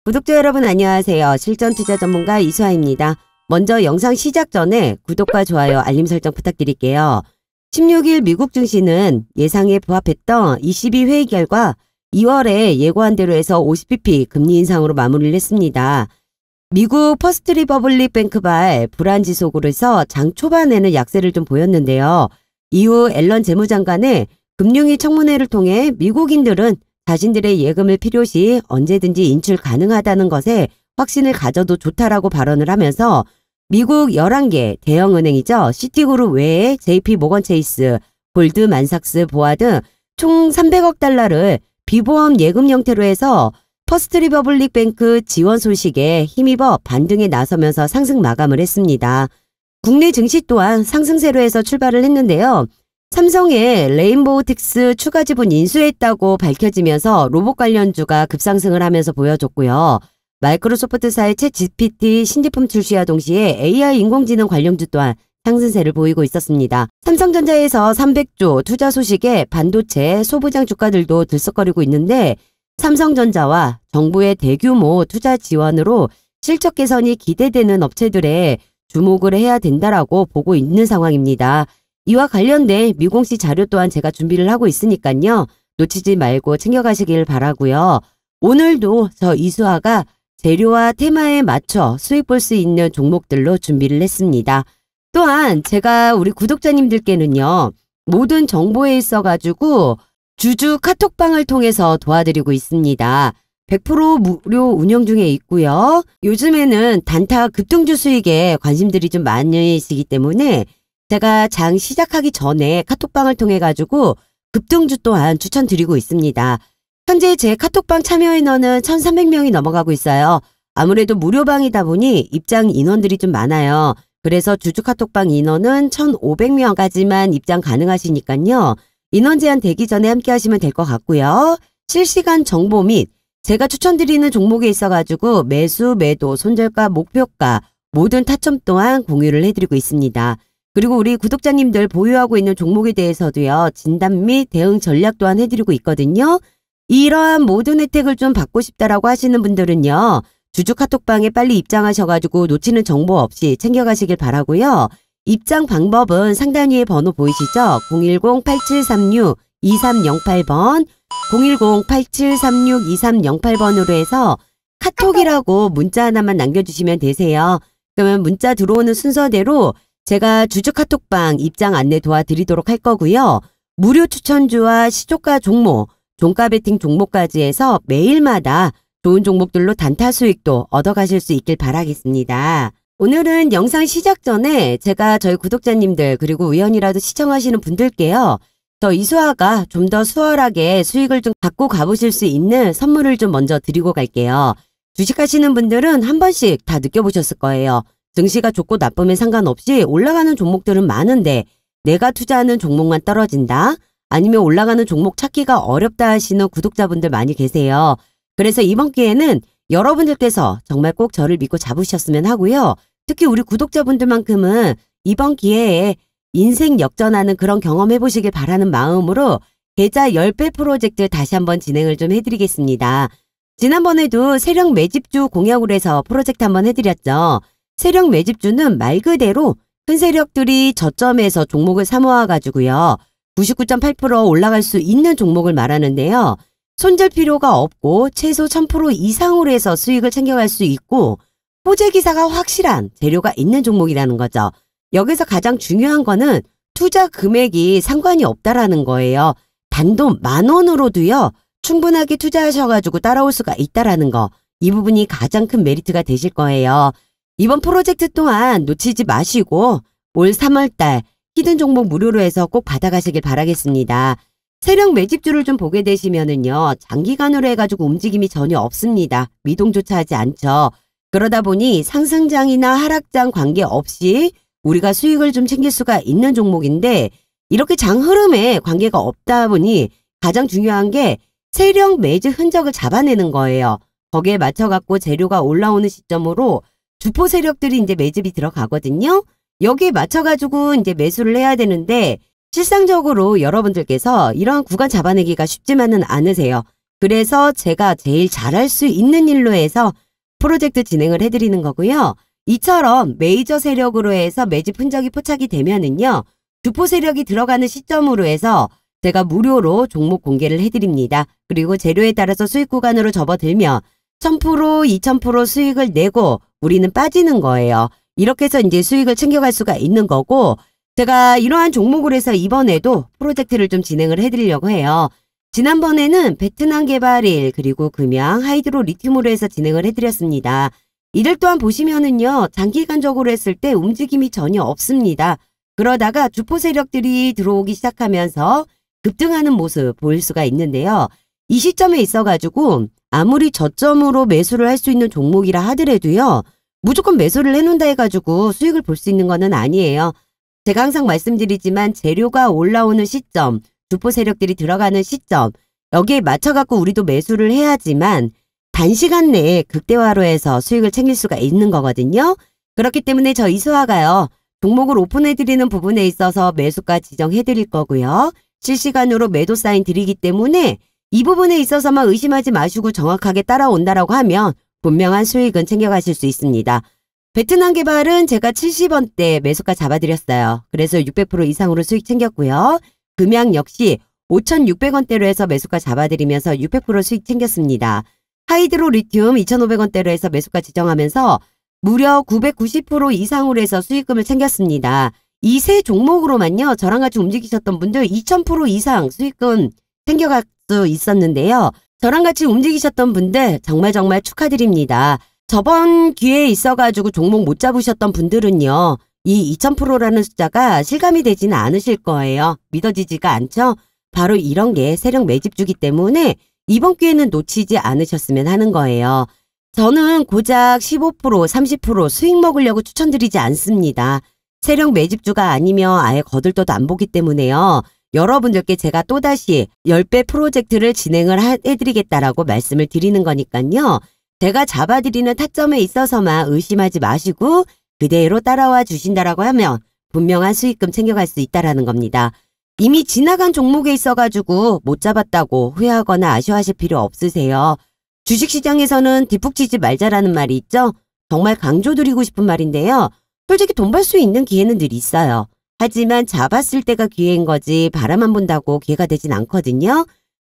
구독자 여러분 안녕하세요. 실전투자 전문가 이수아입니다. 먼저 영상 시작 전에 구독과 좋아요, 알림 설정 부탁드릴게요. 16일 미국 증시는 예상에 부합했던 ECB 회의 결과 2월에 예고한 대로 해서 50bp 금리 인상으로 마무리를 했습니다. 미국 퍼스트 리퍼블릭 뱅크발 불안 지속으로 해서 장 초반에는 약세를 좀 보였는데요. 이후 앨런 재무장관의 금융위 청문회를 통해 미국인들은 자신들의 예금을 필요시 언제든지 인출 가능하다는 것에 확신을 가져도 좋다라고 발언을 하면서 미국 11개 대형은행이죠. 시티그룹 외에 JP 모건 체이스, 골드만삭스, 보아 등 총 300억 달러를 비보험 예금 형태로 해서 퍼스트 리퍼블릭 뱅크 지원 소식에 힘입어 반등에 나서면서 상승 마감을 했습니다. 국내 증시 또한 상승세로 해서 출발을 했는데요. 삼성의 레인보우틱스 추가 지분 인수했다고 밝혀지면서 로봇 관련주가 급상승을 하면서 보여줬고요. 마이크로소프트사의 챗GPT 신제품 출시와 동시에 AI 인공지능 관련주 또한 상승세를 보이고 있었습니다. 삼성전자에서 300조 투자 소식에 반도체, 소부장 주가들도 들썩거리고 있는데 삼성전자와 정부의 대규모 투자 지원으로 실적 개선이 기대되는 업체들에 주목을 해야 된다라고 보고 있는 상황입니다. 이와 관련된 미공시 자료 또한 제가 준비를 하고 있으니까요. 놓치지 말고 챙겨가시길 바라고요. 오늘도 저 이수아가 재료와 테마에 맞춰 수익 볼 수 있는 종목들로 준비를 했습니다. 또한 제가 우리 구독자님들께는요. 모든 정보에 있어가지고 주주 카톡방을 통해서 도와드리고 있습니다. 100% 무료 운영 중에 있고요. 요즘에는 단타 급등주 수익에 관심들이 좀 많으시기 때문에 제가 장 시작하기 전에 카톡방을 통해 가지고 급등주 또한 추천드리고 있습니다. 현재 제 카톡방 참여 인원은 1,300명이 넘어가고 있어요. 아무래도 무료방이다 보니 입장 인원들이 좀 많아요. 그래서 주주 카톡방 인원은 1,500명까지만 입장 가능하시니까요. 인원 제한 되기 전에 함께 하시면 될 것 같고요. 실시간 정보 및 제가 추천드리는 종목에 있어가지고 매수, 매도, 손절가, 목표가 모든 타점 또한 공유를 해드리고 있습니다. 그리고 우리 구독자님들 보유하고 있는 종목에 대해서도요. 진단 및 대응 전략 또한 해드리고 있거든요. 이러한 모든 혜택을 좀 받고 싶다라고 하시는 분들은요. 주주 카톡방에 빨리 입장하셔가지고 놓치는 정보 없이 챙겨가시길 바라고요. 입장 방법은 상단 위에 번호 보이시죠? 010-8736-2308번 010-8736-2308번으로 해서 카톡이라고 문자 하나만 남겨주시면 되세요. 그러면 문자 들어오는 순서대로 제가 주주 카톡방 입장 안내 도와드리도록 할 거고요. 무료 추천주와 시초가 종목, 종가 베팅 종목까지 해서 매일마다 좋은 종목들로 단타 수익도 얻어가실 수 있길 바라겠습니다. 오늘은 영상 시작 전에 제가 저희 구독자님들 그리고 우연이라도 시청하시는 분들께요. 저 이수아가 좀 더 수월하게 수익을 좀 갖고 가보실 수 있는 선물을 좀 먼저 드리고 갈게요. 주식하시는 분들은 한 번씩 다 느껴보셨을 거예요. 증시가 좋고 나쁘면 상관없이 올라가는 종목들은 많은데 내가 투자하는 종목만 떨어진다? 아니면 올라가는 종목 찾기가 어렵다 하시는 구독자분들 많이 계세요. 그래서 이번 기회는 여러분들께서 정말 꼭 저를 믿고 잡으셨으면 하고요. 특히 우리 구독자분들만큼은 이번 기회에 인생 역전하는 그런 경험 해보시길 바라는 마음으로 계좌 10배 프로젝트 다시 한번 진행을 좀 해드리겠습니다. 지난번에도 세력 매집주 공약으로 해서 프로젝트 한번 해드렸죠. 세력 매집주는 말 그대로 큰 세력들이 저점에서 종목을 사모아가지고요. 99.8% 올라갈 수 있는 종목을 말하는데요. 손절 필요가 없고 최소 1000% 이상으로 해서 수익을 챙겨갈 수 있고 호재 기사가 확실한 재료가 있는 종목이라는 거죠. 여기서 가장 중요한 거는 투자 금액이 상관이 없다라는 거예요. 단돈 10,000원으로도요. 충분하게 투자하셔가지고 따라올 수가 있다라는 거. 이 부분이 가장 큰 메리트가 되실 거예요. 이번 프로젝트 또한 놓치지 마시고 올 3월달 히든 종목 무료로 해서 꼭 받아가시길 바라겠습니다. 세력 매집주를 좀 보게 되시면은요. 장기간으로 해가지고 움직임이 전혀 없습니다. 미동조차 하지 않죠. 그러다 보니 상승장이나 하락장 관계없이 우리가 수익을 좀 챙길 수가 있는 종목인데 이렇게 장 흐름에 관계가 없다 보니 가장 중요한 게 세력 매집 흔적을 잡아내는 거예요. 거기에 맞춰갖고 재료가 올라오는 시점으로 주포 세력들이 이제 매집이 들어가거든요. 여기에 맞춰가지고 이제 매수를 해야 되는데 실상적으로 여러분들께서 이러한 구간 잡아내기가 쉽지만은 않으세요. 그래서 제가 제일 잘할 수 있는 일로 해서 프로젝트 진행을 해드리는 거고요. 이처럼 메이저 세력으로 해서 매집 흔적이 포착이 되면은요. 주포 세력이 들어가는 시점으로 해서 제가 무료로 종목 공개를 해드립니다. 그리고 재료에 따라서 수익 구간으로 접어들면 1000%, 2000% 수익을 내고 우리는 빠지는 거예요. 이렇게 해서 이제 수익을 챙겨갈 수가 있는 거고, 제가 이러한 종목으로 해서 이번에도 프로젝트를 좀 진행을 해드리려고 해요. 지난번에는 베트남 개발일 그리고 금양 하이드로 리튬으로 해서 진행을 해드렸습니다. 이들 또한 보시면은요. 장기간적으로 했을 때 움직임이 전혀 없습니다. 그러다가 주포 세력들이 들어오기 시작하면서 급등하는 모습 보일 수가 있는데요. 이 시점에 있어가지고 아무리 저점으로 매수를 할 수 있는 종목이라 하더라도요. 무조건 매수를 해놓는다 해가지고 수익을 볼 수 있는 거는 아니에요. 제가 항상 말씀드리지만 재료가 올라오는 시점, 주포 세력들이 들어가는 시점, 여기에 맞춰갖고 우리도 매수를 해야지만 단시간 내에 극대화로 해서 수익을 챙길 수가 있는 거거든요. 그렇기 때문에 저 이수아가요. 종목을 오픈해드리는 부분에 있어서 매수가 지정해드릴 거고요. 실시간으로 매도 사인 드리기 때문에 이 부분에 있어서만 의심하지 마시고 정확하게 따라온다라고 하면 분명한 수익은 챙겨가실 수 있습니다. 베트남 개발은 제가 70원대 매수가 잡아드렸어요. 그래서 600% 이상으로 수익 챙겼고요. 금양 역시 5,600원대로 해서 매수가 잡아드리면서 600% 수익 챙겼습니다. 하이드로 리튬 2,500원대로 해서 매수가 지정하면서 무려 990% 이상으로 해서 수익금을 챙겼습니다. 이 세 종목으로만요. 저랑 같이 움직이셨던 분들 2,000% 이상 수익금 챙겨갈 수 있었는데요. 저랑 같이 움직이셨던 분들 정말 축하드립니다. 저번 기회에 있어가지고 종목 못 잡으셨던 분들은요. 이 2000%라는 숫자가 실감이 되지는 않으실 거예요. 믿어지지가 않죠? 바로 이런 게 세력 매집주기 때문에 이번 기회는 놓치지 않으셨으면 하는 거예요. 저는 고작 15%, 30% 수익 먹으려고 추천드리지 않습니다. 세력 매집주가 아니면 아예 거들떠도 안 보기 때문에요. 여러분들께 제가 또다시 10배 프로젝트를 진행을 해드리겠다라고 말씀을 드리는 거니까요. 제가 잡아드리는 타점에 있어서만 의심하지 마시고 그대로 따라와 주신다라고 하면 분명한 수익금 챙겨갈 수 있다라는 겁니다. 이미 지나간 종목에 있어가지고 못 잡았다고 후회하거나 아쉬워하실 필요 없으세요. 주식시장에서는 뒷북치지 말자라는 말이 있죠. 정말 강조드리고 싶은 말인데요. 솔직히 돈 벌 수 있는 기회는 늘 있어요. 하지만 잡았을 때가 기회인 거지 바라만 본다고 기회가 되진 않거든요.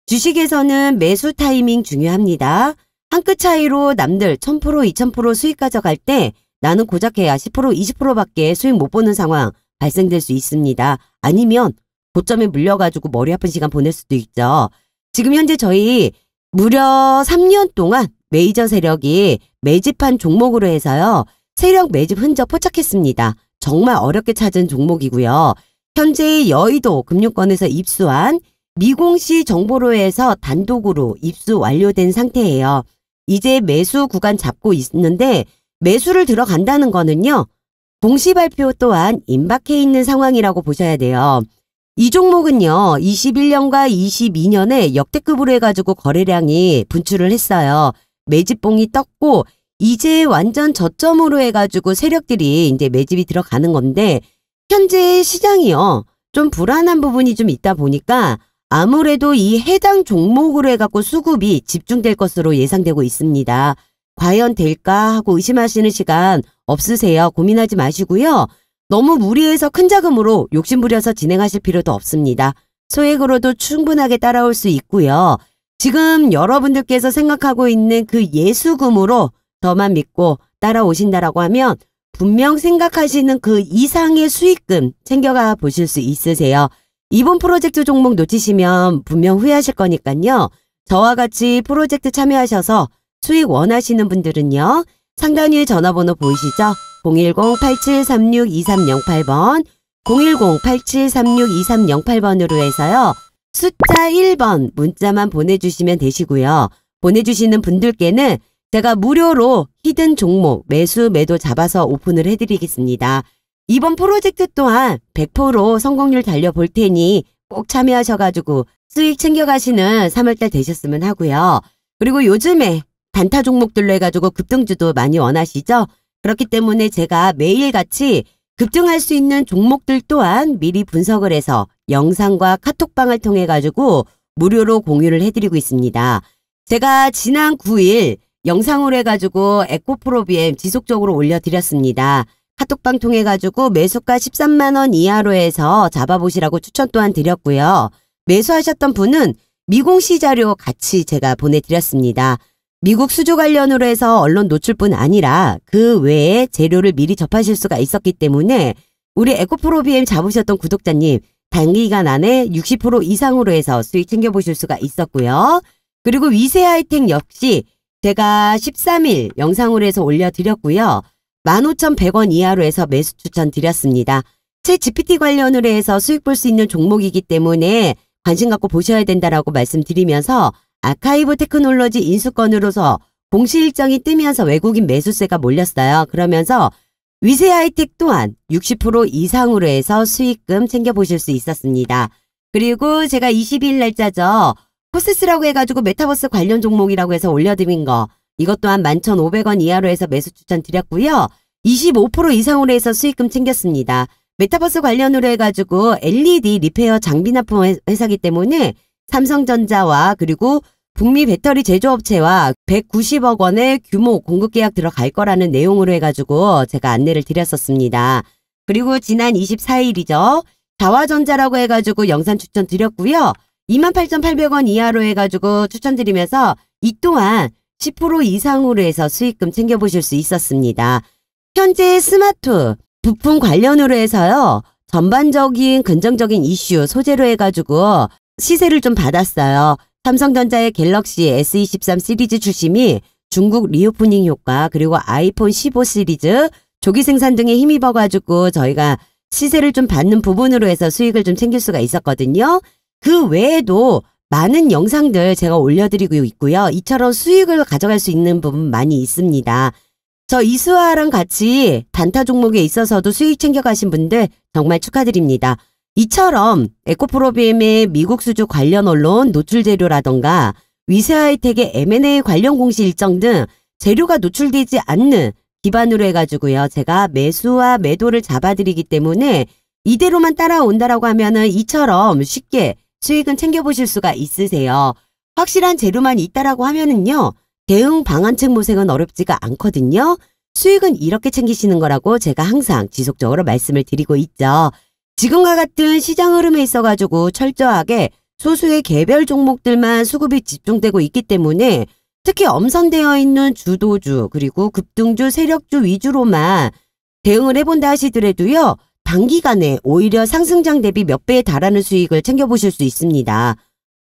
주식에서는 매수 타이밍 중요합니다. 한 끗 차이로 남들 1000%, 2000% 수익 가져갈 때 나는 고작해야 10%, 20%밖에 수익 못 보는 상황 발생될 수 있습니다. 아니면 고점에 물려가지고 머리 아픈 시간 보낼 수도 있죠. 지금 현재 저희 무려 3년 동안 메이저 세력이 매집한 종목으로 해서요. 세력 매집 흔적 포착했습니다. 정말 어렵게 찾은 종목이고요. 현재 여의도 금융권에서 입수한 미공시 정보로 해서 단독으로 입수 완료된 상태예요. 이제 매수 구간 잡고 있는데 매수를 들어간다는 거는요. 공시 발표 또한 임박해 있는 상황이라고 보셔야 돼요. 이 종목은요. 21년과 22년에 역대급으로 해가지고 거래량이 분출을 했어요. 매집봉이 떴고 이제 완전 저점으로 해가지고 세력들이 이제 매집이 들어가는 건데 현재 시장이요. 좀 불안한 부분이 좀 있다 보니까 아무래도 이 해당 종목으로 해갖고 수급이 집중될 것으로 예상되고 있습니다. 과연 될까 하고 의심하시는 시간 없으세요. 고민하지 마시고요. 너무 무리해서 큰 자금으로 욕심부려서 진행하실 필요도 없습니다. 소액으로도 충분하게 따라올 수 있고요. 지금 여러분들께서 생각하고 있는 그 예수금으로 저만 믿고 따라오신다라고 하면 분명 생각하시는 그 이상의 수익금 챙겨가 보실 수 있으세요. 이번 프로젝트 종목 놓치시면 분명 후회하실 거니까요. 저와 같이 프로젝트 참여하셔서 수익 원하시는 분들은요. 상단위에 전화번호 보이시죠? 010-8736-2308번 010-8736-2308번으로 해서요. 숫자 1번 문자만 보내주시면 되시고요. 보내주시는 분들께는 제가 무료로 히든 종목 매수 매도 잡아서 오픈을 해드리겠습니다. 이번 프로젝트 또한 100% 성공률 달려볼 테니 꼭 참여하셔가지고 수익 챙겨가시는 3월달 되셨으면 하고요. 그리고 요즘에 단타 종목들로 해가지고 급등주도 많이 원하시죠? 그렇기 때문에 제가 매일같이 급등할 수 있는 종목들 또한 미리 분석을 해서 영상과 카톡방을 통해 가지고 무료로 공유를 해드리고 있습니다. 제가 지난 9일 영상으로 해가지고 에코프로비엠 지속적으로 올려드렸습니다. 카톡방 통해가지고 매수가 13만원 이하로 해서 잡아보시라고 추천 또한 드렸고요. 매수하셨던 분은 미공시 자료 같이 제가 보내드렸습니다. 미국 수주 관련으로 해서 언론 노출뿐 아니라 그 외에 재료를 미리 접하실 수가 있었기 때문에 우리 에코프로비엠 잡으셨던 구독자님 단기간 안에 60% 이상으로 해서 수익 챙겨보실 수가 있었고요. 그리고 위세 하이텍 역시 제가 13일 영상으로 해서 올려드렸고요. 15,100원 이하로 해서 매수 추천 드렸습니다. 챗 GPT 관련으로 해서 수익 볼 수 있는 종목이기 때문에 관심 갖고 보셔야 된다라고 말씀드리면서 아카이브 테크놀로지 인수권으로서 공시 일정이 뜨면서 외국인 매수세가 몰렸어요. 그러면서 위세 하이텍 또한 60% 이상으로 해서 수익금 챙겨보실 수 있었습니다. 그리고 제가 22일 날짜죠. 코세스라고 해가지고 메타버스 관련 종목이라고 해서 올려드린 거 이것 또한 11,500원 이하로 해서 매수 추천 드렸고요. 25% 이상으로 해서 수익금 챙겼습니다. 메타버스 관련으로 해가지고 LED 리페어 장비 납품 회사기 때문에 삼성전자와 그리고 북미 배터리 제조업체와 190억 원의 규모 공급 계약 들어갈 거라는 내용으로 해가지고 제가 안내를 드렸었습니다. 그리고 지난 24일이죠. 자화전자라고 해가지고 영상 추천 드렸고요. 28,800원 이하로 해가지고 추천드리면서 이 또한 10% 이상으로 해서 수익금 챙겨보실 수 있었습니다. 현재 스마트 부품 관련으로 해서요. 전반적인 긍정적인 이슈 소재로 해가지고 시세를 좀 받았어요. 삼성전자의 갤럭시 S23 시리즈 출시 및 중국 리오프닝 효과 그리고 아이폰 15 시리즈 조기 생산 등에 힘입어가지고 저희가 시세를 좀 받는 부분으로 해서 수익을 좀 챙길 수가 있었거든요. 그 외에도 많은 영상들 제가 올려드리고 있고요. 이처럼 수익을 가져갈 수 있는 부분 많이 있습니다. 저 이수아랑 같이 단타 종목에 있어서도 수익 챙겨가신 분들 정말 축하드립니다. 이처럼 에코프로비엠의 미국 수주 관련 언론 노출 재료라던가 위세 하이텍의 M&A 관련 공시 일정 등 재료가 노출되지 않는 기반으로 해가지고요. 제가 매수와 매도를 잡아드리기 때문에 이대로만 따라온다라고 하면은 이처럼 쉽게 수익은 챙겨보실 수가 있으세요. 확실한 재료만 있다라고 하면은요. 대응 방안책 모색은 어렵지가 않거든요. 수익은 이렇게 챙기시는 거라고 제가 항상 지속적으로 말씀을 드리고 있죠. 지금과 같은 시장 흐름에 있어가지고 철저하게 소수의 개별 종목들만 수급이 집중되고 있기 때문에 특히 엄선되어 있는 주도주 그리고 급등주 세력주 위주로만 대응을 해본다 하시더라도요. 단기간에 오히려 상승장 대비 몇 배에 달하는 수익을 챙겨보실 수 있습니다.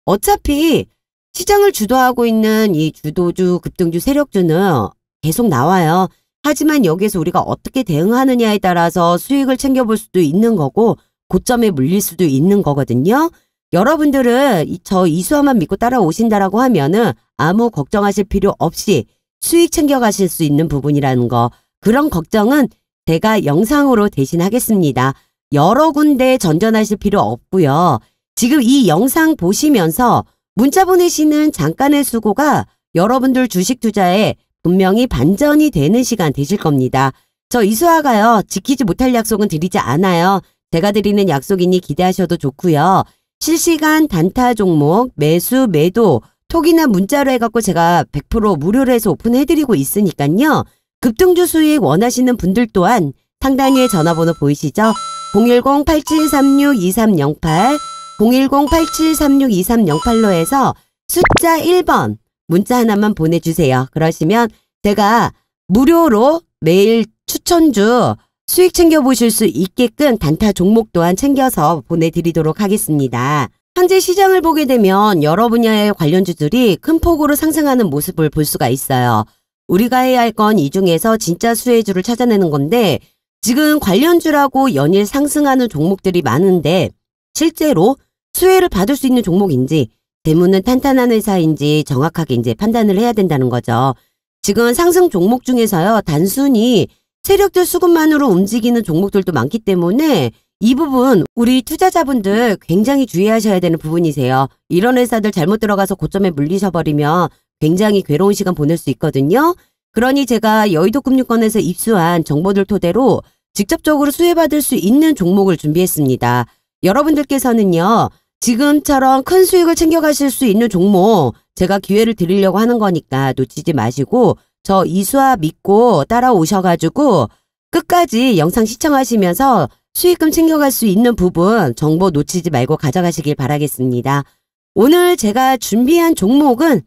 어차피 시장을 주도하고 있는 이 주도주, 급등주, 세력주는 계속 나와요. 하지만 여기에서 우리가 어떻게 대응하느냐에 따라서 수익을 챙겨볼 수도 있는 거고 고점에 물릴 수도 있는 거거든요. 여러분들은 저 이수아만 믿고 따라오신다라고 하면은 아무 걱정하실 필요 없이 수익 챙겨가실 수 있는 부분이라는 거. 그런 걱정은 제가 영상으로 대신하겠습니다. 여러 군데 전전하실 필요 없고요. 지금 이 영상 보시면서 문자 보내시는 잠깐의 수고가 여러분들 주식 투자에 분명히 반전이 되는 시간 되실 겁니다. 저 이수아가요. 지키지 못할 약속은 드리지 않아요. 제가 드리는 약속이니 기대하셔도 좋고요. 실시간 단타 종목 매수 매도 톡이나 문자로 해갖고 제가 100% 무료로 해서 오픈해드리고 있으니까요. 급등주 수익 원하시는 분들 또한 상단위에 전화번호 보이시죠? 010-8736-2308 010-8736-2308로 해서 숫자 1번 문자 하나만 보내주세요. 그러시면 제가 무료로 매일 추천주 수익 챙겨보실 수 있게끔 단타 종목 또한 챙겨서 보내드리도록 하겠습니다. 현재 시장을 보게 되면 여러 분야의 관련주들이 큰 폭으로 상승하는 모습을 볼 수가 있어요. 우리가 해야 할 건 이 중에서 진짜 수혜주를 찾아내는 건데 지금 관련주라고 연일 상승하는 종목들이 많은데 실제로 수혜를 받을 수 있는 종목인지 대문은 탄탄한 회사인지 정확하게 이제 판단을 해야 된다는 거죠. 지금 상승 종목 중에서요. 단순히 세력들 수급만으로 움직이는 종목들도 많기 때문에 이 부분 우리 투자자분들 굉장히 주의하셔야 되는 부분이세요. 이런 회사들 잘못 들어가서 고점에 물리셔버리면 굉장히 괴로운 시간 보낼 수 있거든요. 그러니 제가 여의도금융권에서 입수한 정보들 토대로 직접적으로 수혜받을 수 있는 종목을 준비했습니다. 여러분들께서는요. 지금처럼 큰 수익을 챙겨가실 수 있는 종목 제가 기회를 드리려고 하는 거니까 놓치지 마시고 저 이수아 믿고 따라오셔가지고 끝까지 영상 시청하시면서 수익금 챙겨갈 수 있는 부분 정보 놓치지 말고 가져가시길 바라겠습니다. 오늘 제가 준비한 종목은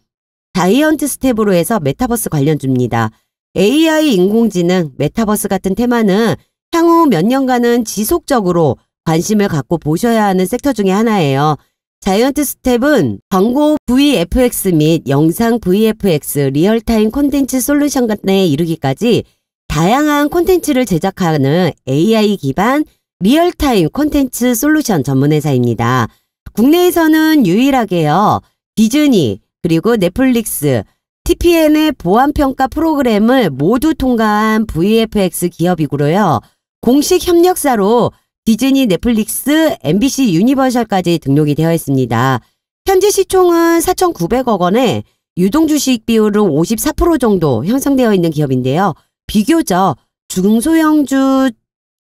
자이언트 스텝으로 해서 메타버스 관련주입니다. AI, 인공지능, 메타버스 같은 테마는 향후 몇 년간은 지속적으로 관심을 갖고 보셔야 하는 섹터 중에 하나예요. 자이언트 스텝은 광고 VFX 및 영상 VFX 리얼타임 콘텐츠 솔루션에 이르기까지 다양한 콘텐츠를 제작하는 AI 기반 리얼타임 콘텐츠 솔루션 전문회사입니다. 국내에서는 유일하게요. 디즈니 그리고 넷플릭스, TPN의 보안평가 프로그램을 모두 통과한 VFX 기업이고요. 공식 협력사로 디즈니, 넷플릭스, MBC 유니버셜까지 등록이 되어 있습니다. 현재 시총은 4,900억 원에 유동주식 비율은 54% 정도 형성되어 있는 기업인데요. 비교적 중소형주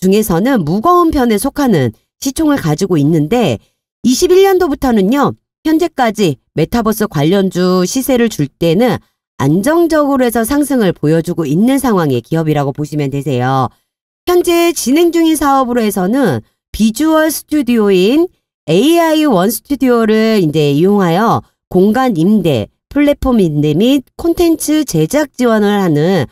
중에서는 무거운 편에 속하는 시총을 가지고 있는데 21년도부터는요. 현재까지 메타버스 관련주 시세를 줄 때는 안정적으로 해서 상승을 보여주고 있는 상황의 기업이라고 보시면 되세요. 현재 진행 중인 사업으로 해서는 비주얼 스튜디오인 AI 원 스튜디오를 이제 이용하여 공간 임대, 플랫폼 임대 및 콘텐츠 제작 지원을 하는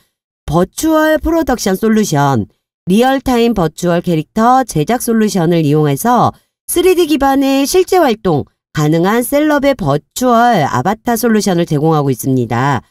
버추얼 프로덕션 솔루션, 리얼타임 버추얼 캐릭터 제작 솔루션을 이용해서 3D 기반의 실제 활동 가능한 셀럽의 버추얼 아바타 솔루션을 제공하고 있습니다.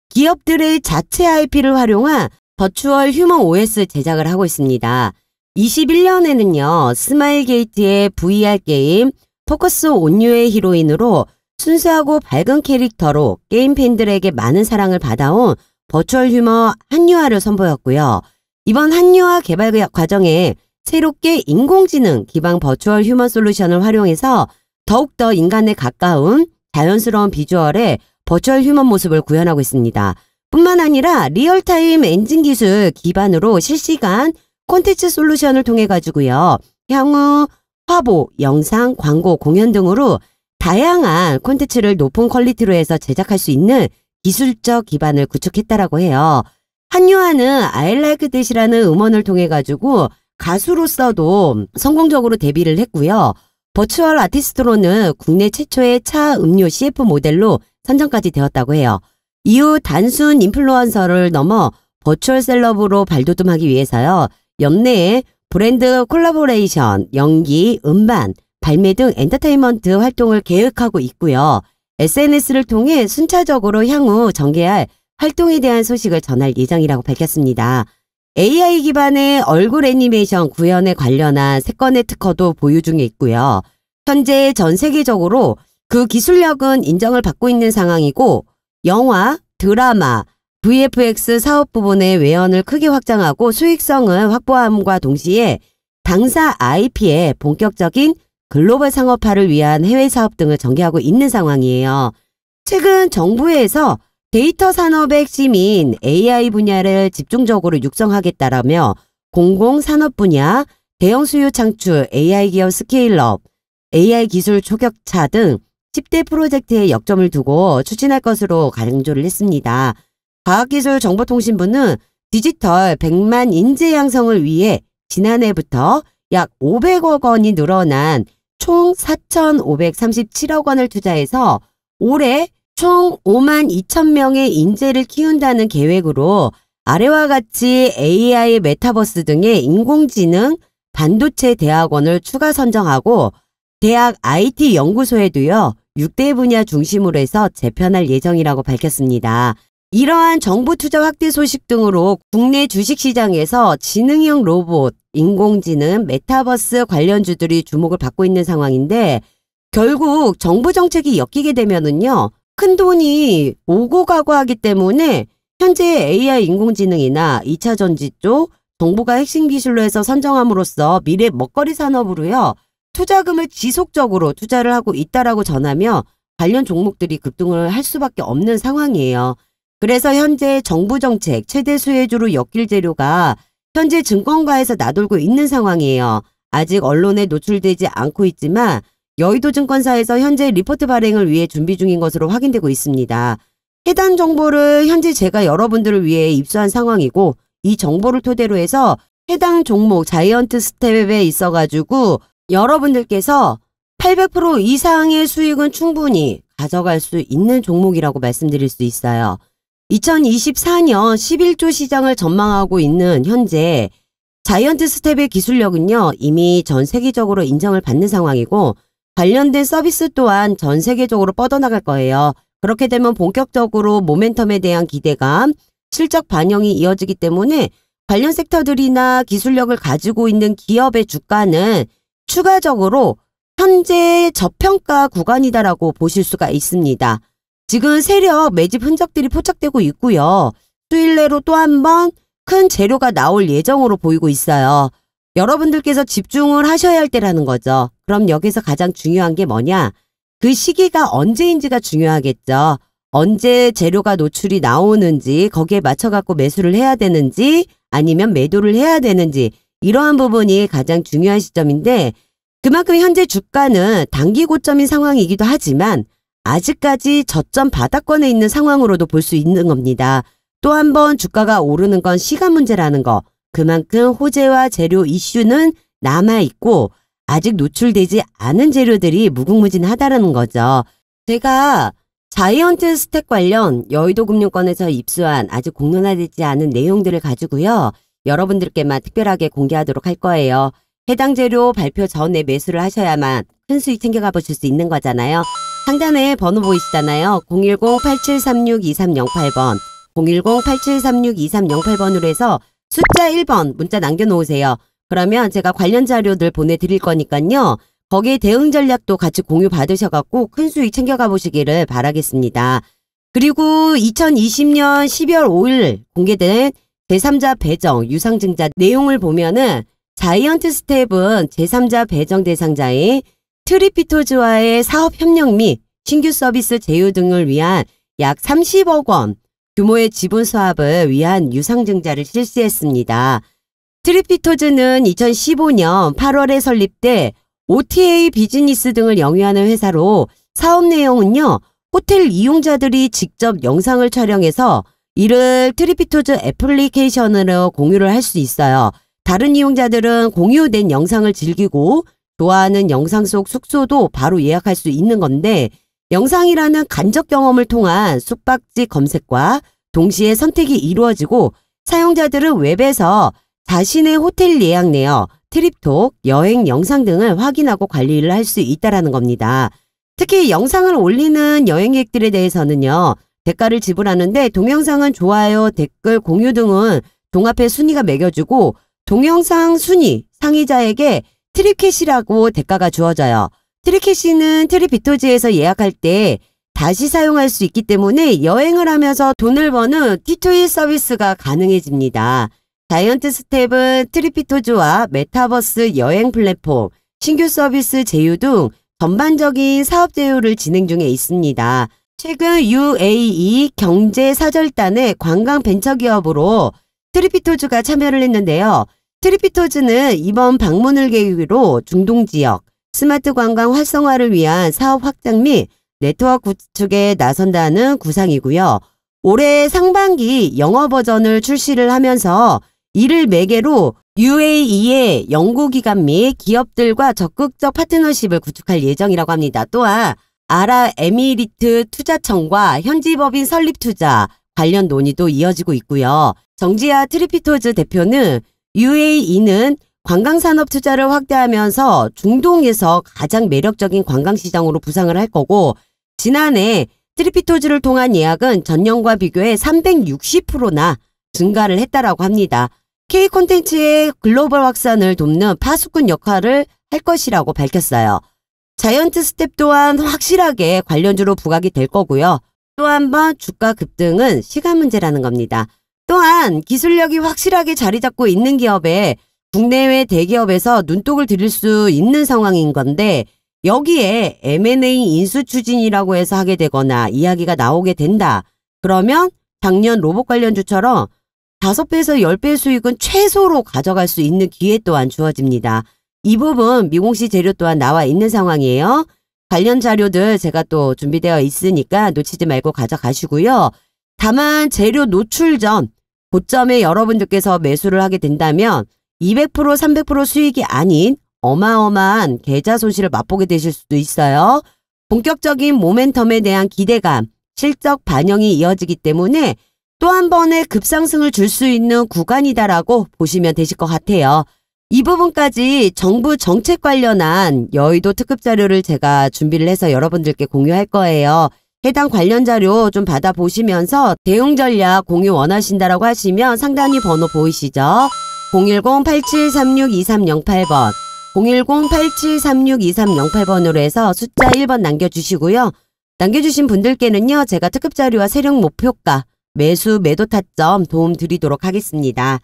기업들의 자체 IP를 활용한 버추얼 휴먼 OS 제작을 하고 있습니다. 21년에는요. 스마일 게이트의 VR 게임 포커스 온유의 히로인으로 순수하고 밝은 캐릭터로 게임 팬들에게 많은 사랑을 받아온 버추얼 휴먼 한유아를 선보였고요. 이번 한유아 개발 과정에 새롭게 인공지능 기반 버추얼 휴먼 솔루션을 활용해서 더욱더 인간에 가까운 자연스러운 비주얼의 버추얼 휴먼 모습을 구현하고 있습니다. 뿐만 아니라 리얼타임 엔진 기술 기반으로 실시간 콘텐츠 솔루션을 통해 가지고요. 향후 화보, 영상, 광고, 공연 등으로 다양한 콘텐츠를 높은 퀄리티로 해서 제작할 수 있는 기술적 기반을 구축했다라고 해요. 한유아는 I like that이라는 음원을 통해 가지고 가수로서도 성공적으로 데뷔를 했고요. 버추얼 아티스트로는 국내 최초의 차 음료 CF 모델로 선정까지 되었다고 해요. 이후 단순 인플루언서를 넘어 버추얼 셀럽으로 발돋움하기 위해서요. 연내에 브랜드 콜라보레이션, 연기, 음반, 발매 등 엔터테인먼트 활동을 계획하고 있고요. SNS를 통해 순차적으로 향후 전개할 활동에 대한 소식을 전할 예정이라고 밝혔습니다. AI 기반의 얼굴 애니메이션 구현에 관련한 3건의 특허도 보유 중에 있고요. 현재 전 세계적으로 그 기술력은 인정을 받고 있는 상황이고 영화, 드라마, VFX 사업 부분의 외연을 크게 확장하고 수익성을 확보함과 동시에 당사 IP의 본격적인 글로벌 상업화를 위한 해외 사업 등을 전개하고 있는 상황이에요. 최근 정부에서 데이터 산업의 핵심인 AI 분야를 집중적으로 육성하겠다라며 공공산업 분야, 대형 수요 창출, AI 기업 스케일업, AI 기술 초격차 등 10대 프로젝트에 역점을 두고 추진할 것으로 강조를 했습니다. 과학기술정보통신부는 디지털 100만 인재 양성을 위해 지난해부터 약 500억 원이 늘어난 총 4,537억 원을 투자해서 올해 총 5만 2천 명의 인재를 키운다는 계획으로 아래와 같이 AI, 메타버스 등의 인공지능, 반도체 대학원을 추가 선정하고 대학 IT 연구소에도요. 6대 분야 중심으로 해서 재편할 예정이라고 밝혔습니다. 이러한 정부 투자 확대 소식 등으로 국내 주식시장에서 지능형 로봇, 인공지능, 메타버스 관련주들이 주목을 받고 있는 상황인데 결국 정부 정책이 엮이게 되면은요. 큰 돈이 오고 가고 하기 때문에 현재 AI 인공지능이나 2차 전지 쪽 정부가 핵심 기술로 해서 선정함으로써 미래 먹거리 산업으로요. 투자금을 지속적으로 투자를 하고 있다라고 전하며 관련 종목들이 급등을 할 수밖에 없는 상황이에요. 그래서 현재 정부 정책 최대 수혜주로 엮일 재료가 현재 증권가에서 나돌고 있는 상황이에요. 아직 언론에 노출되지 않고 있지만 여의도증권사에서 현재 리포트 발행을 위해 준비 중인 것으로 확인되고 있습니다. 해당 정보를 현재 제가 여러분들을 위해 입수한 상황이고 이 정보를 토대로 해서 해당 종목 자이언트 스텝에 있어가지고 여러분들께서 800% 이상의 수익은 충분히 가져갈 수 있는 종목이라고 말씀드릴 수 있어요. 2024년 11조 시장을 전망하고 있는 현재 자이언트 스텝의 기술력은요, 이미 전 세계적으로 인정을 받는 상황이고 관련된 서비스 또한 전 세계적으로 뻗어나갈 거예요. 그렇게 되면 본격적으로 모멘텀에 대한 기대감, 실적 반영이 이어지기 때문에 관련 섹터들이나 기술력을 가지고 있는 기업의 주가는 추가적으로 현재 저평가 구간이다라고 보실 수가 있습니다. 지금 세력 매집 흔적들이 포착되고 있고요. 수일 내로 또 한 번 큰 재료가 나올 예정으로 보이고 있어요. 여러분들께서 집중을 하셔야 할 때라는 거죠. 그럼 여기서 가장 중요한 게 뭐냐? 그 시기가 언제인지가 중요하겠죠. 언제 재료가 노출이 나오는지 거기에 맞춰갖고 매수를 해야 되는지 아니면 매도를 해야 되는지 이러한 부분이 가장 중요한 시점인데 그만큼 현재 주가는 단기 고점인 상황이기도 하지만 아직까지 저점 바닥권에 있는 상황으로도 볼 수 있는 겁니다. 또 한 번 주가가 오르는 건 시간 문제라는 거. 그만큼 호재와 재료 이슈는 남아있고 아직 노출되지 않은 재료들이 무궁무진하다는 거죠. 제가 자이언트 스택 관련 여의도금융권에서 입수한 아직 공론화되지 않은 내용들을 가지고요. 여러분들께만 특별하게 공개하도록 할 거예요. 해당 재료 발표 전에 매수를 하셔야만 큰 수익 챙겨가 보실 수 있는 거잖아요. 상단에 번호 보이시잖아요. 010-8736-2308번 010-8736-2308번으로 해서 숫자 1번 문자 남겨놓으세요. 그러면 제가 관련 자료들 보내드릴 거니까요. 거기에 대응 전략도 같이 공유 받으셔갖고 큰 수익 챙겨가 보시기를 바라겠습니다. 그리고 2020년 12월 5일 공개된 제3자 배정 유상증자 내용을 보면은 자이언트 스텝은 제3자 배정 대상자인 트리피토즈와의 사업협력 및 신규 서비스 제휴 등을 위한 약 30억 원 규모의 지분 수합을 위한 유상증자를 실시했습니다. 트리피토즈는 2015년 8월에 설립돼 OTA 비즈니스 등을 영위하는 회사로 사업 내용은요. 호텔 이용자들이 직접 영상을 촬영해서 이를 트리피토즈 애플리케이션으로 공유를 할 수 있어요. 다른 이용자들은 공유된 영상을 즐기고 좋아하는 영상 속 숙소도 바로 예약할 수 있는 건데 영상이라는 간접 경험을 통한 숙박지 검색과 동시에 선택이 이루어지고 사용자들은 웹에서 자신의 호텔 예약 내역, 트립톡, 여행 영상 등을 확인하고 관리를 할 수 있다는 겁니다. 특히 영상을 올리는 여행객들에 대해서는요. 대가를 지불하는데 동영상은 좋아요, 댓글, 공유 등은 동합해 순위가 매겨주고 동영상 순위 상위자에게 트립캐시라고 대가가 주어져요. 트립캐시는 트립비토즈에서 예약할 때 다시 사용할 수 있기 때문에 여행을 하면서 돈을 버는 T2E 서비스가 가능해집니다. 자이언트 스텝은 트립비토즈와 메타버스 여행 플랫폼, 신규 서비스 제휴 등 전반적인 사업 제휴를 진행 중에 있습니다. 최근 UAE 경제사절단의 관광 벤처기업으로 트리피토즈가 참여를 했는데요. 트리피토즈는 이번 방문을 계기로 중동지역 스마트 관광 활성화를 위한 사업 확장 및 네트워크 구축에 나선다는 구상이고요. 올해 상반기 영어 버전을 출시를 하면서 이를 매개로 UAE의 연구기관 및 기업들과 적극적 파트너십을 구축할 예정이라고 합니다. 또한 아랍에미리트 투자청과 현지 법인 설립 투자 관련 논의도 이어지고 있고요. 정지아 트리피토즈 대표는 UAE는 관광산업 투자를 확대하면서 중동에서 가장 매력적인 관광시장으로 부상을 할 거고 지난해 트리피토즈를 통한 예약은 전년과 비교해 360%나 증가를 했다라고 합니다. K 콘텐츠의 글로벌 확산을 돕는 파수꾼 역할을 할 것이라고 밝혔어요. 자이언트 스텝 또한 확실하게 관련주로 부각이 될 거고요. 또 한 번 주가 급등은 시간 문제라는 겁니다. 또한 기술력이 확실하게 자리 잡고 있는 기업에 국내외 대기업에서 눈독을 들일 수 있는 상황인 건데 여기에 M&A 인수 추진이라고 해서 하게 되거나 이야기가 나오게 된다. 그러면 작년 로봇 관련주처럼 5배에서 10배 수익은 최소로 가져갈 수 있는 기회 또한 주어집니다. 이 부분 미공시 재료 또한 나와 있는 상황이에요. 관련 자료들 제가 또 준비되어 있으니까 놓치지 말고 가져가시고요. 다만 재료 노출 전 고점에 여러분들께서 매수를 하게 된다면 200% 300% 수익이 아닌 어마어마한 계좌 손실을 맛보게 되실 수도 있어요. 본격적인 모멘텀에 대한 기대감, 실적 반영이 이어지기 때문에 또 한 번의 급상승을 줄 수 있는 구간이다라고 보시면 되실 것 같아요. 이 부분까지 정부 정책 관련한 여의도 특급 자료를 제가 준비를 해서 여러분들께 공유할 거예요. 해당 관련 자료 좀 받아보시면서 대응 전략 공유 원하신다라고 하시면 상단위 번호 보이시죠? 010-8736-2308번 010-8736-2308번으로 해서 숫자 1번 남겨주시고요. 남겨주신 분들께는요. 제가 특급 자료와 세력 목표가, 매수, 매도 타점 도움 드리도록 하겠습니다.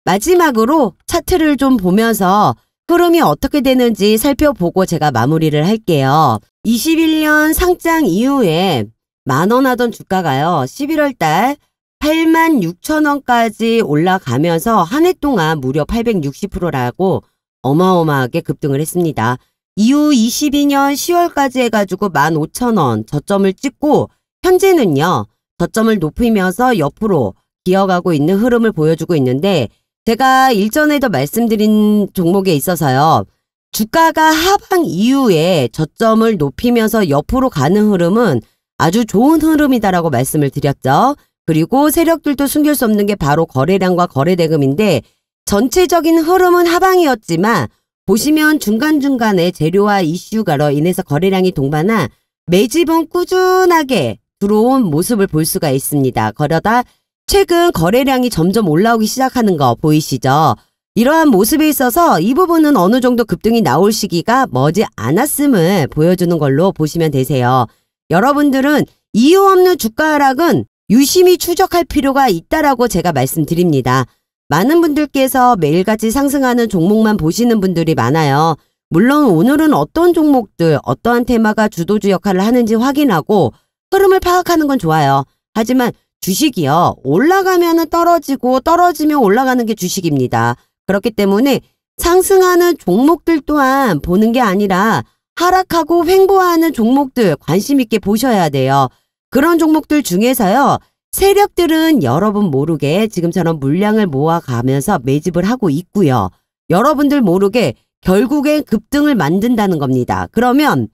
마지막으로 차트를 좀 보면서 흐름이 어떻게 되는지 살펴보고 제가 마무리를 할게요. 21년 상장 이후에 만원 하던 주가가요. 11월 달 86,000원까지 올라가면서 한 해 동안 무려 860%라고 어마어마하게 급등을 했습니다. 이후 22년 10월까지 해가지고 15,000원 저점을 찍고 현재는요. 저점을 높이면서 옆으로 기어가고 있는 흐름을 보여주고 있는데 제가 일전에도 말씀드린 종목에 있어서요. 주가가 하방 이후에 저점을 높이면서 옆으로 가는 흐름은 아주 좋은 흐름이다라고 말씀을 드렸죠. 그리고 세력들도 숨길 수 없는 게 바로 거래량과 거래대금인데 전체적인 흐름은 하방이었지만 보시면 중간중간에 재료와 이슈가로 인해서 거래량이 동반한 매집은 꾸준하게 들어온 모습을 볼 수가 있습니다. 그러다 최근 거래량이 점점 올라오기 시작하는 거 보이시죠? 이러한 모습에 있어서 이 부분은 어느 정도 급등이 나올 시기가 머지 않았음을 보여주는 걸로 보시면 되세요. 여러분들은 이유 없는 주가 하락은 유심히 추적할 필요가 있다라고 제가 말씀드립니다. 많은 분들께서 매일같이 상승하는 종목만 보시는 분들이 많아요. 물론 오늘은 어떤 종목들, 어떠한 테마가 주도주 역할을 하는지 확인하고 흐름을 파악하는 건 좋아요. 하지만 주식이요. 올라가면 떨어지고 떨어지면 올라가는 게 주식입니다. 그렇기 때문에 상승하는 종목들 또한 보는 게 아니라 하락하고 횡보하는 종목들 관심 있게 보셔야 돼요. 그런 종목들 중에서요. 세력들은 여러분 모르게 지금처럼 물량을 모아가면서 매집을 하고 있고요. 여러분들 모르게 결국엔 급등을 만든다는 겁니다. 그러면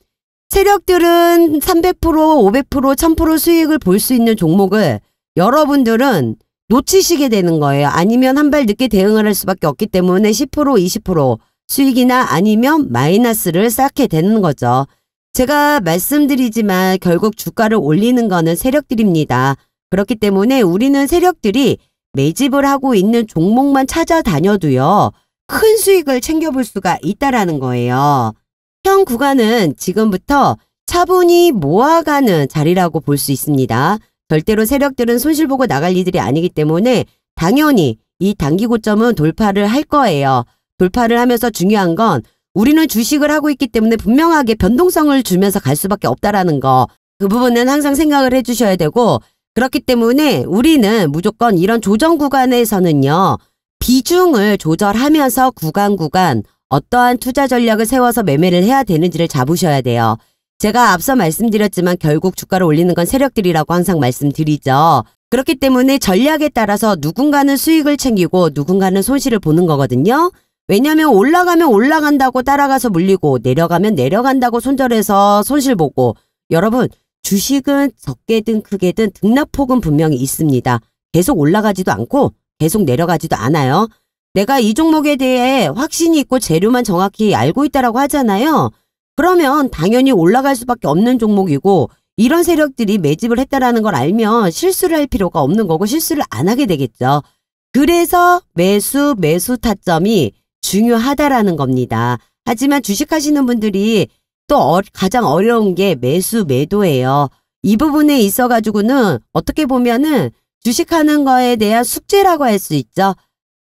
세력들은 300%, 500%, 1000% 수익을 볼 수 있는 종목을 여러분들은 놓치시게 되는 거예요. 아니면 한 발 늦게 대응을 할 수밖에 없기 때문에 10%, 20% 수익이나 아니면 마이너스를 쌓게 되는 거죠. 제가 말씀드리지만 결국 주가를 올리는 거는 세력들입니다. 그렇기 때문에 우리는 세력들이 매집을 하고 있는 종목만 찾아다녀도요. 큰 수익을 챙겨볼 수가 있다라는 거예요. 현 구간은 지금부터 차분히 모아가는 자리라고 볼 수 있습니다. 절대로 세력들은 손실 보고 나갈 이들이 아니기 때문에 당연히 이 단기 고점은 돌파를 할 거예요. 돌파를 하면서 중요한 건 우리는 주식을 하고 있기 때문에 분명하게 변동성을 주면서 갈 수밖에 없다라는 거. 그 부분은 항상 생각을 해주셔야 되고 그렇기 때문에 우리는 무조건 이런 조정 구간에서는요. 비중을 조절하면서 구간 어떠한 투자 전략을 세워서 매매를 해야 되는지를 잡으셔야 돼요. 제가 앞서 말씀드렸지만 결국 주가를 올리는 건 세력들이라고 항상 말씀드리죠. 그렇기 때문에 전략에 따라서 누군가는 수익을 챙기고 누군가는 손실을 보는 거거든요. 왜냐하면 올라가면 올라간다고 따라가서 물리고 내려가면 내려간다고 손절해서 손실 보고 여러분 주식은 적게든 크게든 등락폭은 분명히 있습니다. 계속 올라가지도 않고 계속 내려가지도 않아요. 내가 이 종목에 대해 확신이 있고 재료만 정확히 알고 있다라고 하잖아요. 그러면 당연히 올라갈 수밖에 없는 종목이고 이런 세력들이 매집을 했다라는 걸 알면 실수를 할 필요가 없는 거고 실수를 안 하게 되겠죠. 그래서 매수 타점이 중요하다라는 겁니다. 하지만 주식하시는 분들이 또 가장 어려운 게 매수 매도예요. 이 부분에 있어가지고는 어떻게 보면은 주식하는 거에 대한 숙제라고 할 수 있죠.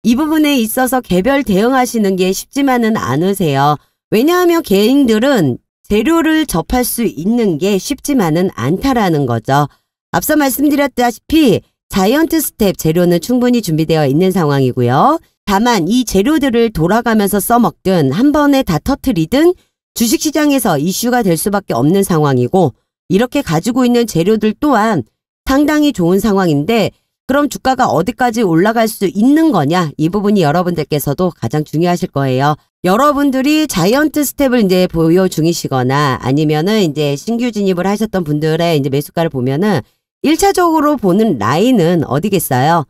이 부분에 있어서 개별 대응하시는 게 쉽지만은 않으세요. 왜냐하면 개인들은 재료를 접할 수 있는 게 쉽지만은 않다라는 거죠. 앞서 말씀드렸다시피 자이언트 스텝 재료는 충분히 준비되어 있는 상황이고요. 다만 이 재료들을 돌아가면서 써먹든 한 번에 다 터트리든 주식시장에서 이슈가 될 수밖에 없는 상황이고, 이렇게 가지고 있는 재료들 또한 상당히 좋은 상황인데, 그럼 주가가 어디까지 올라갈 수 있는 거냐? 이 부분이 여러분들께서도 가장 중요하실 거예요. 여러분들이 자이언트 스텝을 이제 보유 중이시거나 아니면은 이제 신규 진입을 하셨던 분들의 이제 매수가를 보면은 1차적으로 보는 라인은 어디겠어요?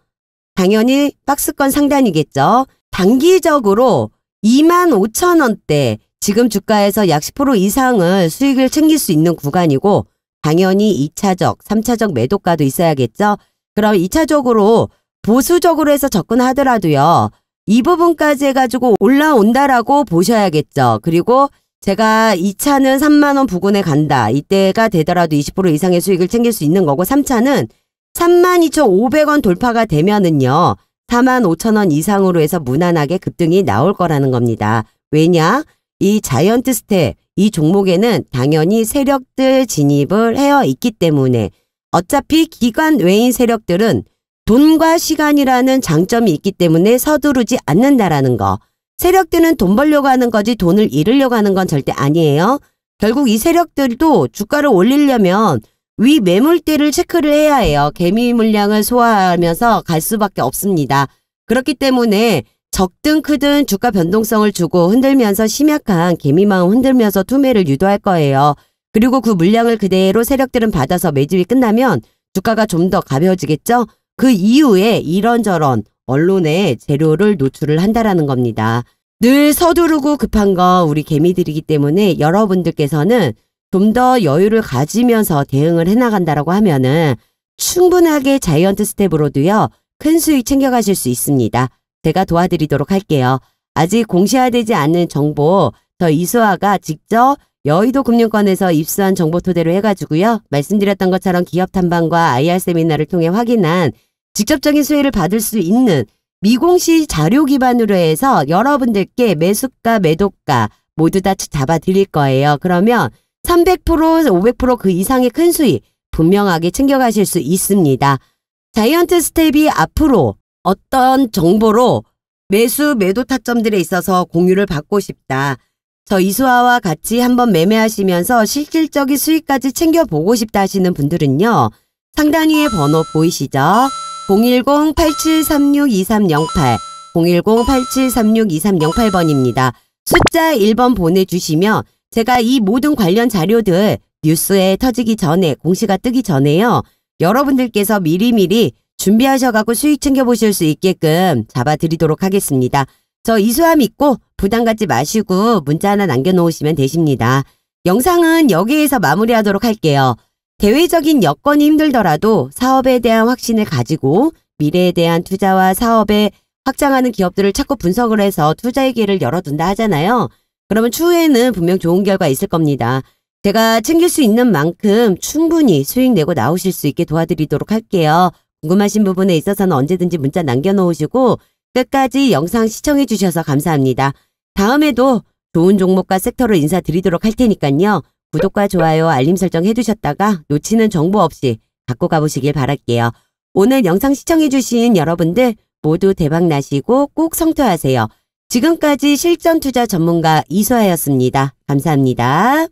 당연히 박스권 상단이겠죠. 단기적으로 25,000원대, 지금 주가에서 약 10% 이상을 수익을 챙길 수 있는 구간이고, 당연히 2차적, 3차적 매도가도 있어야겠죠. 그럼 2차적으로 보수적으로 해서 접근하더라도요, 이 부분까지 해가지고 올라온다라고 보셔야겠죠. 그리고 제가 2차는 3만원 부근에 간다. 이때가 되더라도 20% 이상의 수익을 챙길 수 있는 거고, 3차는 32,500원 돌파가 되면은요, 45,000원 이상으로 해서 무난하게 급등이 나올 거라는 겁니다. 왜냐? 이 자이언트 스텝, 이 종목에는 당연히 세력들 진입을 해어 있기 때문에, 어차피 기관 외인 세력들은 돈과 시간이라는 장점이 있기 때문에 서두르지 않는다라는 거. 세력들은 돈 벌려고 하는 거지 돈을 잃으려고 하는 건 절대 아니에요. 결국 이 세력들도 주가를 올리려면 위 매물대를 체크를 해야 해요. 개미 물량을 소화하면서 갈 수밖에 없습니다. 그렇기 때문에 적든 크든 주가 변동성을 주고 흔들면서 심약한 개미마음 흔들면서 투매를 유도할 거예요. 그리고 그 물량을 그대로 세력들은 받아서 매집이 끝나면 주가가 좀 더 가벼워지겠죠? 그 이후에 이런저런 언론에 재료를 노출을 한다라는 겁니다. 늘 서두르고 급한 거 우리 개미들이기 때문에 여러분들께서는 좀 더 여유를 가지면서 대응을 해나간다라고 하면은 충분하게 자이언트 스텝으로도요, 큰 수익 챙겨가실 수 있습니다. 제가 도와드리도록 할게요. 아직 공시화되지 않는 정보, 저 이수아가 직접 여의도 금융권에서 입수한 정보 토대로 해가지고요, 말씀드렸던 것처럼 기업 탐방과 IR 세미나를 통해 확인한 직접적인 수혜를 받을 수 있는 미공시 자료 기반으로 해서 여러분들께 매수가, 매도가 모두 다 잡아 드릴 거예요. 그러면 300%, 500% 그 이상의 큰 수익 분명하게 챙겨가실 수 있습니다. 자이언트 스텝이 앞으로 어떤 정보로 매수, 매도 타점들에 있어서 공유를 받고 싶다. 저 이수아와 같이 한번 매매하시면서 실질적인 수익까지 챙겨보고 싶다 하시는 분들은요, 상단 위에 번호 보이시죠? 010-8736-2308, 010-8736-2308번입니다. 숫자 1번 보내주시면 제가 이 모든 관련 자료들 뉴스에 터지기 전에, 공시가 뜨기 전에요, 여러분들께서 미리미리 준비하셔갖고 수익 챙겨보실 수 있게끔 잡아드리도록 하겠습니다. 저 이수아 믿고 부담 갖지 마시고 문자 하나 남겨놓으시면 되십니다. 영상은 여기에서 마무리하도록 할게요. 대외적인 여건이 힘들더라도 사업에 대한 확신을 가지고 미래에 대한 투자와 사업에 확장하는 기업들을 자꾸 분석을 해서 투자의 기회를 열어둔다 하잖아요. 그러면 추후에는 분명 좋은 결과 있을 겁니다. 제가 챙길 수 있는 만큼 충분히 수익 내고 나오실 수 있게 도와드리도록 할게요. 궁금하신 부분에 있어서는 언제든지 문자 남겨놓으시고 끝까지 영상 시청해 주셔서 감사합니다. 다음에도 좋은 종목과 섹터로 인사드리도록 할 테니까요. 구독과 좋아요, 알림 설정 해두셨다가 놓치는 정보 없이 갖고 가보시길 바랄게요. 오늘 영상 시청해 주신 여러분들 모두 대박 나시고 꼭 성투하세요. 지금까지 실전 투자 전문가 이수아였습니다. 감사합니다.